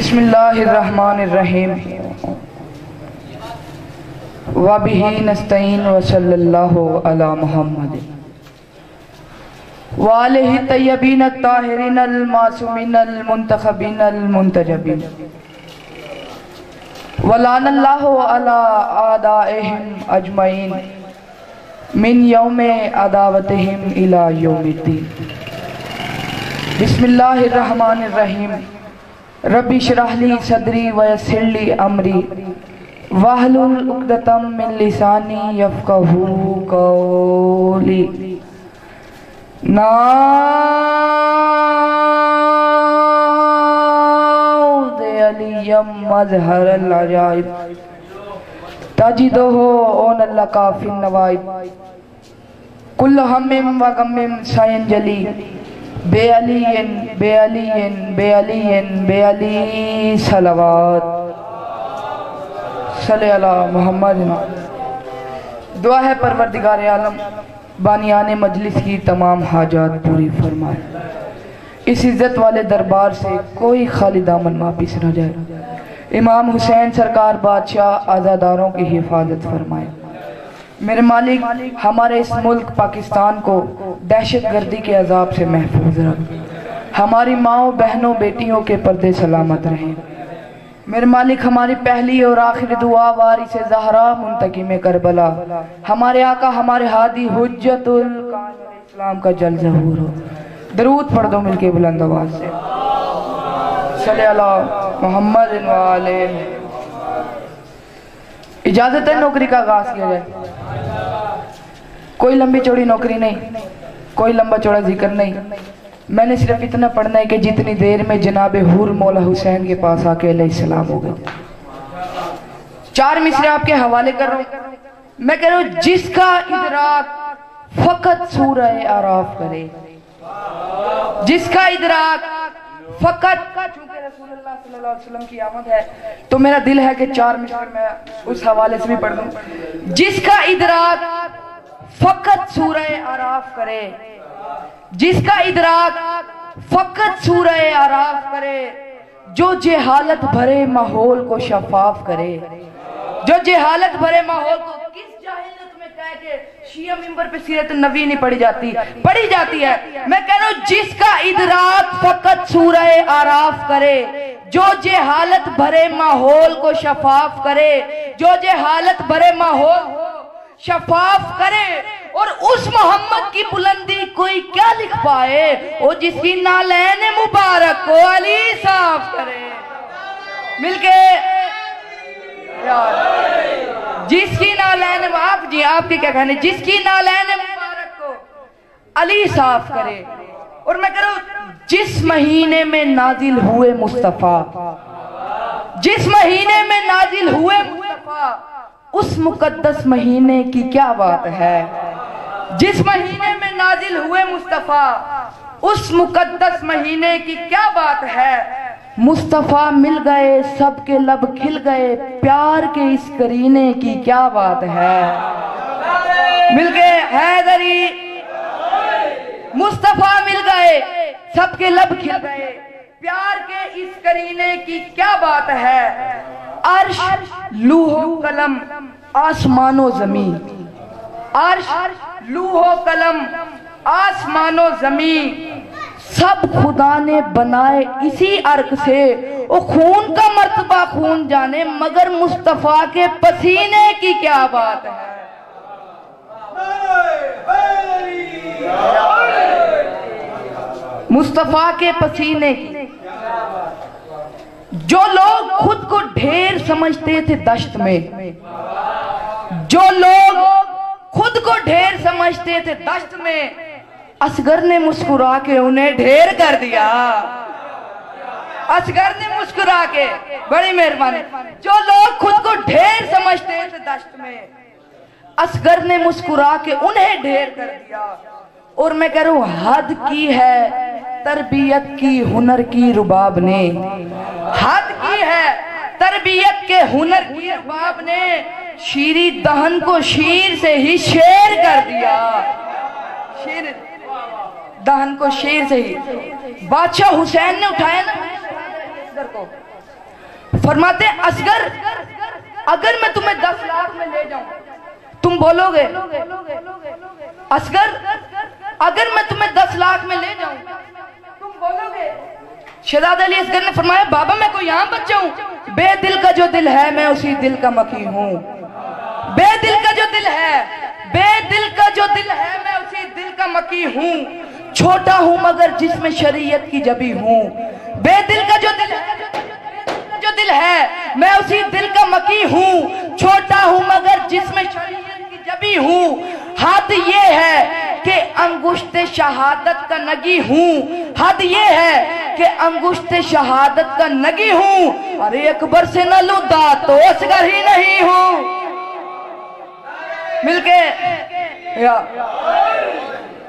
بسم اللہ الرحمن الرحیم وَبِهِ نَسْتَعِينُ وَصَلَّى اللَّهُ عَلَى مُحَمَّدٍ وَآلِهِ الطَّيِّبِينَ الطَّاهِرِينَ الْمَعْصُومِينَ الْمُنْتَخَبِينَ الْمُنْتَجَبِينَ وَلَعَنَ اللَّهُ عَلَى أَعْدَائِهِمْ أَجْمَعِينَ مِنْ يَوْمِ عَدَاوَتِهِمْ إِلَى يَوْمِ الدِّينِ بسم اللہ الرحمن الرحیم ربی اشرح لی صدری ویسر لی امری واحلل عقدۃ من لسانی یفقہوا قولی نعوذ علی مظہر العجائب تجدہ اون اللہ کافی النوائب کل ہم و غم سینجلی بے علی بے علی بے علی بے علی صلوات صلی اللہ محمد. دعا ہے پروردگار عالم بانیان مجلس کی تمام حاجات پوری فرمائے. اس عزت والے دربار سے کوئی خالی دامن واپس نہ جائے. امام حسین سرکار بادشاہ عزاداروں کی حفاظت فرمائے. میرے مالک ہمارے اس ملک پاکستان کو دہشت گردی کے عذاب سے محفوظ رکھ. ہماری ماؤں بہنوں بیٹیوں کے پردے سلامت رہیں. میرے مالک ہماری پہلی اور آخری دعا وارث زہرا منتقم کربلا ہمارے آقا ہمارے ہادی حجت الاسلام کا جل ظہور ہو. درود پڑھ دو مل کے بلند آواز سے. صلی اللہ محمد وآلہ. اجازت ہے نوکری کا آغاز کیا جائے. کوئی لمبی چوڑی نوکری نہیں, کوئی لمبا چوڑا ذکر نہیں. میں نے صرف اتنا پڑھنا ہے کہ جتنی دیر میں جناب حور مولا حسین کے پاس آکے علیہ السلام ہو گئے. 4 مصرے آپ کے حوالے کر رہا ہوں. میں کہہ رہا ہوں جس کا ادراک فقط سورہ اعراف کرے, جس کا ادراک فقط, چونکہ رسول اللہ صلی اللہ علیہ وسلم کی آمد ہے تو میرا دل ہے کہ 4 مصرے میں اس حوالے سے بھی پڑھ دوں. جس کا ادراک فقط سورہ اعراف کرے, جس کا ادراک فقط سورہ اعراف کرے, جو جہالت بھرے ماحول کو شفاف کرے, جو جہالت بھرے ماحول کو, کس جاہل نے تمہیں کہا کہ شیعہ منبر پہ سیرت النبی نہیں پڑھی جاتی ہے. میں کہہ رہا ہوں جس کا ادراک فقط سورہ اعراف کرے, جو جہالت بھرے ماحول کو شفاف کرے, جو جہالت بھرے ماحول کو شفاف کرے, اور اس محمد کی بلندی کوئی کیا لکھ پائے, وہ جس کی نالین مبارک کو علی صاف کرے. مل کے جس کی نالین, آپ جی آپ کے کیا کہنے, جس کی نالین مبارک کو علی صاف کرے. اور میں کہہ رہا ہوں جس مہینے میں نازل ہوئے مصطفیٰ, جس مہینے میں نازل ہوئے مصطفیٰ, اس مقدس مہینے کی کیا بات ہے. جس مہینے میں نازل ہوئے مصطفیٰ, اس مقدس مہینے کی کیا بات ہے. مصطفیٰ مل گئے سب کے لب کھل گئے, پیار کے اس کرینے کی کیا بات ہے. مل گئے حیدری, مصطفیٰ مل گئے سب کے لب کھل گئے, پیار کے اس کرینے کی کیا بات ہے. عرش لوح و قلم آسمان و زمین, عرش لوح و قلم آسمان و زمین سب خدا نے بنائے اسی عرق سے. وہ خون کا مرتبہ خون جانے, مگر مصطفیٰ کے پسینے کی کیا بات ہے. مصطفیٰ کے پسینے کی. جو لوگ خود کو ڈھیر سمجھتے تھے دشت میں, جو لوگ خود کو ڈھیر سمجھتے تھے دشت میں, اصغر نے مسکرا کے انہیں ڈھیر کر دیا. اصغر نے مسکرا کے, بڑی مہربانی. جو لوگ خود کو ڈھیر سمجھتے تھے دشت میں, اصغر نے مسکرا کے انہیں ڈھیر کر دیا. اور میں کہہ رہا ہوں حد کی ہے تربیت کی ہنر کی رباب نے, حد کی ہے تربیت کے ہنر کی رباب نے, شیری دہن کو شیر سے ہی شیر کر دیا. شیر دہن کو شیر سے ہی. بادشاہ حسین نے اٹھایا نا کو, فرماتے ہیں اصغر اگر میں تمہیں 10 لاکھ میں لے جاؤں تم بولو گے؟ اصغر اگر میں تمہیں 10 لاکھ میں لے جاؤں تم بولو گے؟ شہزادہ علی اصغر نے فرمایا بابا میں کوئی عام بچہ ہوں، بے دل کا جو دل ہے میں اسی دل کا مکی ہوں، بے دل کا جو دل ہے، بے دل کا جو دل ہے میں اسی دل کا مکی ہوں، چھوٹا ہوں مگر جس میں شریعت کی جبی ہوں، بے دل کا جو دل ہے میں اسی دل کا مکی ہوں، چھوٹا ہوں مگر جس میں شریعت کی جبی ہوں، حد یہ ہے کہ انگشت شہادت کا نگی ہوں، حد یہ ہے کہ انگشت شہادت کا نگی ہوں، ارے اکبر سے نہ لوں داد تو اصغر ہی نہیں ہوں، مل کے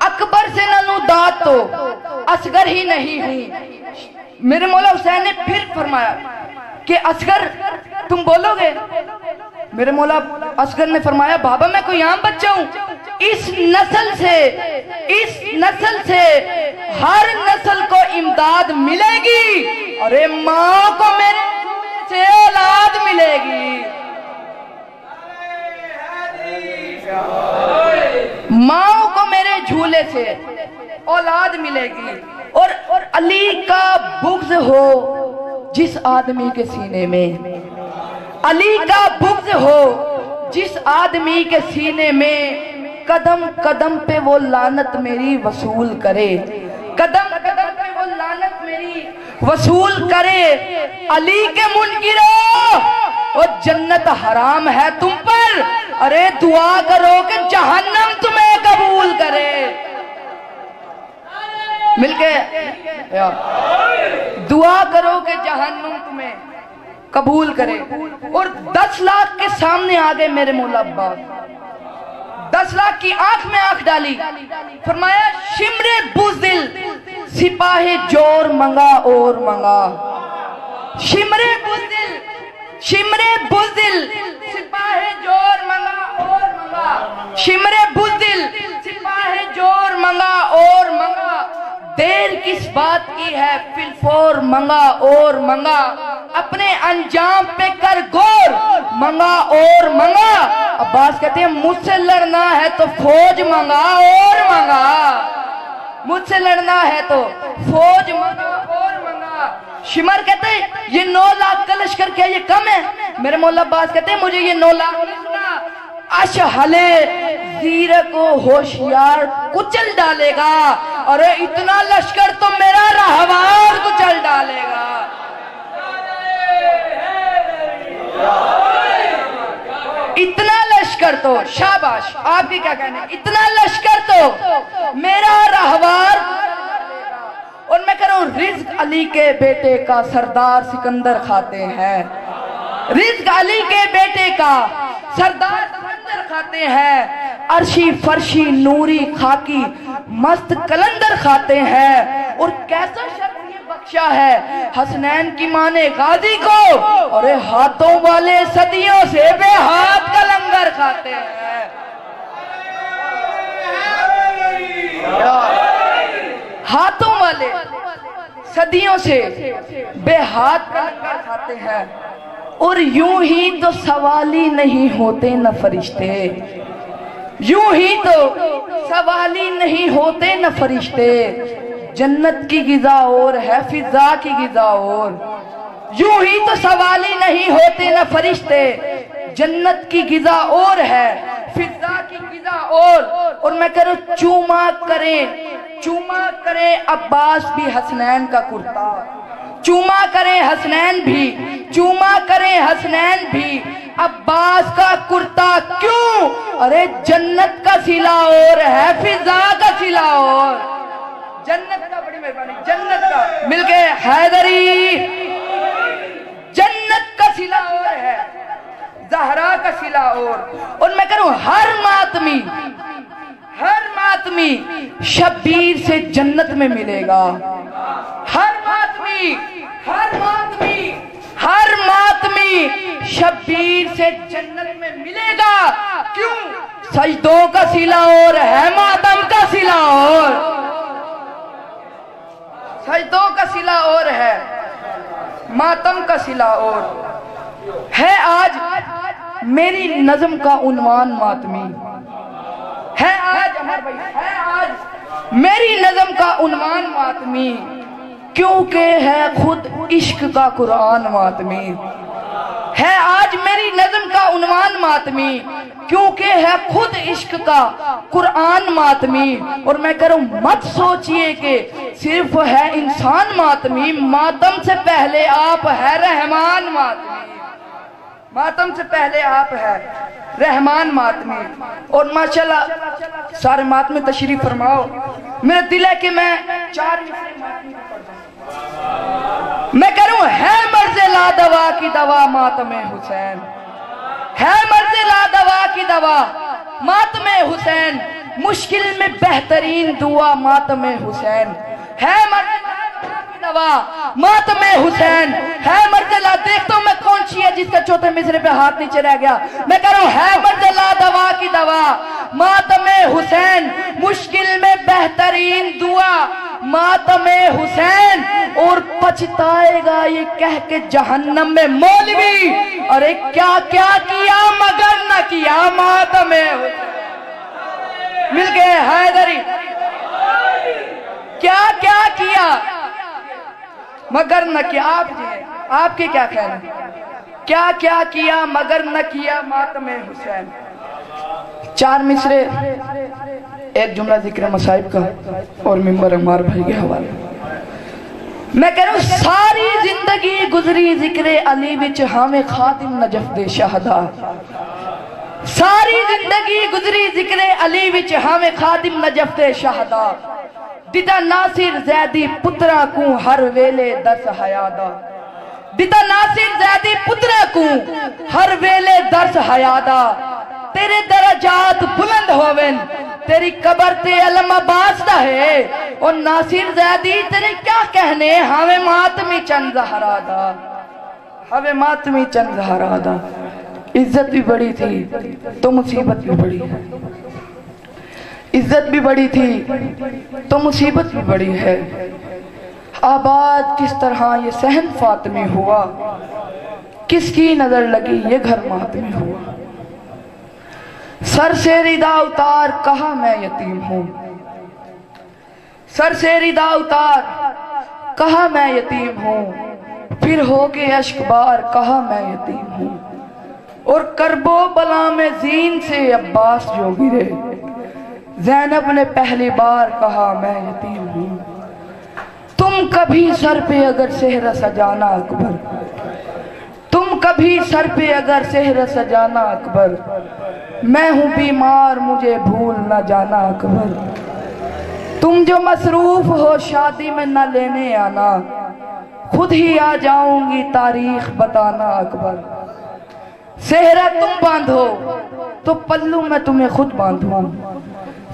اکبر سے نہ لوں داد تو اصغر ہی نہیں ہوں۔ میرے مولا حسین نے پھر فرمایا کہ اصغر تم بولو گے؟ میرے مولا اصغر نے فرمایا بابا میں کوئی عام بچہ ہوں، اس نسل سے ہر نسل کو امداد ملے گی، ارے ماں کو میرے سے اولاد ملے گی، ماں کو میرے جھولے سے اولاد ملے گی، اور علی کا بغض ہو جس آدمی کے سینے میں، علی کا بغض ہو جس آدمی کے سینے میں، قدم قدم پہ وہ لعنت میری وصول کرے، قدم قدم پہ وہ لعنت میری وصول کرے، علی کے منکرو اور جنت حرام ہے تم پر، ارے دعا کرو کہ جہنم تمہیں قبول کرے، مل کے دعا کرو کہ جہنم تمہیں قبول کرے۔ اور 10 لاکھ کے سامنے آگے میرے مولا عباس، 10 لاکھ کی آنکھ میں آنکھ ڈالی، فرمایا شمر بزدل سپاہ جور منگا اور منگا، شمر بزدل سپاہ جور منگا اور منگا، شمر بزدل سپاہ جور منگا اور منگا، دیر کس بات کی ہے فی الفور منگا اور منگا، اپنے انجام پہ کر غور منگا اور منگا۔ عباس کہتے ہیں مجھ سے لڑنا ہے تو فوج منگا اور منگا، مجھ سے لڑنا ہے تو فوج منگا اور منگا۔ شمر کہتے ہیں یہ 9 لاکھ کا لشکر کیا یہ کم ہے؟ میرے مولا عباس کہتے ہیں مجھے یہ 9 لاکھ نہیں سنا، اشحلے زیر کو ہوشیار کچل ڈالے گا، اور اتنا لشکر تو میرا رہوار کچل ڈالے گا، اتنا لشکر تو شاباش، آپ کی کیا کہنے، اتنا لشکر تو میرا رہوار، اور میں کہہ رہا ہوں رزق علی کے بیٹے کا سردار سکندر کھاتے ہیں، رزق علی کے بیٹے کا سردار سکندر کھاتے ہیں، عرشی فرشی نوری خاکی مست کلندر کھاتے ہیں، اور کیسا شرف یہ بخشا ہے حسنین کی ماں نے غازی کو، اور ہاتھوں والے صدیوں سے بے ہاتھ کا لنگر کھاتے ہیں، ہاتھوں والے صدیوں سے بے ہاتھ کا لنگر کھاتے ہیں، اور یوں ہی تو سوالی نہیں ہوتے نہ فرشتے، یوں ہی تو سوالی نہیں ہوتے نہ فرشتے، جنت کی غذا اور ہے فضا کی غذا اور، یوں ہی تو سوالی نہیں ہوتے نہ فرشتے، جنت کی غذا اور ہے فضا کی غذا اور میں کہہ رہا ہوں چوما کریں عباس بھی حسنین کا کرتا، چوما کریں حسنین بھی عباس کا کرتا، کیوں؟ ارے جنت کا صلہ اور ہے فضا کا صلہ اور، جنت کا، بڑی مہربانی، جنت کا، مل کے حیدری، جنت کا صلہ اور ہے زہرا کا صلہ اور میں کہہ رہا ہوں ہر ماتمی شبیر سے جنت میں ملے گا، ہر ماتمی شبیر سے جنت میں ملے گا، کیوں؟ سجدوں کا صلہ اور ہے ماتم کا صلہ اور، سجدوں کا صلہ اور ہے ماتم کا صلہ اور، ہے آج میری نظم کا عنوان ماتمی، ہے آج میری نظم کا عنوان ماتمی، کیونکہ ہے خود عشق کا قرآن ماتمی، ہے آج میری نظم کا عنوان ماتمی، کیونکہ ہے خود عشق کا قرآن ماتمی۔ اور میں کروں مت سوچئے کہ صرف ہے انسان ماتمی، ماتم سے پہلے آپ ہے رحمان ماتمی، ماتم سے پہلے آپ ہے رحمان ماتمی۔ اور ماشاءاللہ سارے ماتمی تشریف فرماؤ۔ میرا دل ہے کہ میں 4 ماتمی پڑھ جاؤں۔ میں کروں ہے مرض لا دوا کی دوا ماتم حسین، ہے مرض لا دوا کی دوا ماتم حسین، مشکل میں بہترین دعا ماتم حسین، ہے مرض لا دوا کی دوا ماتم حسین، ہے مرض لا، دیکھتا ہوں میں کون سی ہے جس کا چوتھے مصرے پہ ہاتھ نیچے رہ گیا۔ میں کہہ رہا ہوں ہے مرض لا دوا کی دوا ماتم حسین، مشکل میں بہترین دعا ماتم حسین، اور پچھتائے گا یہ کہہ کے جہنم میں مولوی، ارے کیا کیا کیا مگر نہ کیا ماتم حسین۔ مل گئے حیدری، کیا کیا کیا مگر نہ کیا۔ آپ کے کیا خیال ہے؟ کیا کیا کیا مگر نہ کیا ماتم حسین۔ 4 مصرے، ایک جملہ ذکر مصائب کا اور ممبر عمار بھائی کے حوالے۔ میں کہہ رہا ہوں ساری زندگی گزری ذکر علی وچ ہمیں خادم نجف دے شہدا، ساری زندگی گزری ذکر علی وچ ہمیں خادم نجف دے شہدا، دتا ناصر زیدی پترا کو ہر ویلے درس حیادا، دتا ناصر زیدی پترا کو ہر ویلے درس حیادا، تیرے درجات بلند ہوون تیری قبر تے علم عباس دا ہے، اور ناصر زیدی تیرے کیا کہنے ہمیں ماتمی چند زہرا دا، ہمیں ماتمی چند زہرا دا۔ عزت بھی بڑی تھی تو مصیبت بھی بڑی ہے، عزت بھی بڑی تھی تو مصیبت بھی بڑی ہے۔ آباد کس طرح یہ صحن فاطمی ہوا، کس کی نظر لگی یہ گھر ماتمی ہوا، سر سے ردا اتار کہا میں یتیم ہوں، سر سے ردا اتار کہا میں یتیم ہوں، پھر ہو کے اشک بار کہا میں یتیم ہوں، اور کرب و بلا میں زین سے عباس جو گرے، زینب نے پہلی بار کہا میں یتیم ہوں۔ تم کبھی سر پہ اگر سہرہ سجانا اکبر، تم کبھی سر پہ اگر سہرہ سجانا اکبر، میں ہوں بیمار مجھے بھول نہ جانا اکبر، تم جو مصروف ہو شادی میں نہ لینے آنا، خود ہی آ جاؤں گی تاریخ بتانا اکبر، سہرہ تم باندھو تو پلو میں تمہیں خود باندھوں،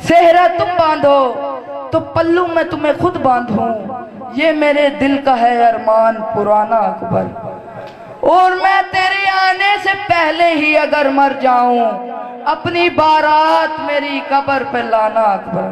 سہرہ تم باندھو تو پلو میں تمہیں خود باندھوں، یہ میرے دل کا ہے ارمان پرانا اکبر، اور میں تیرے آنے سے پہلے ہی اگر مر جاؤں، اپنی بارات میری قبر پہ لانا اکبر۔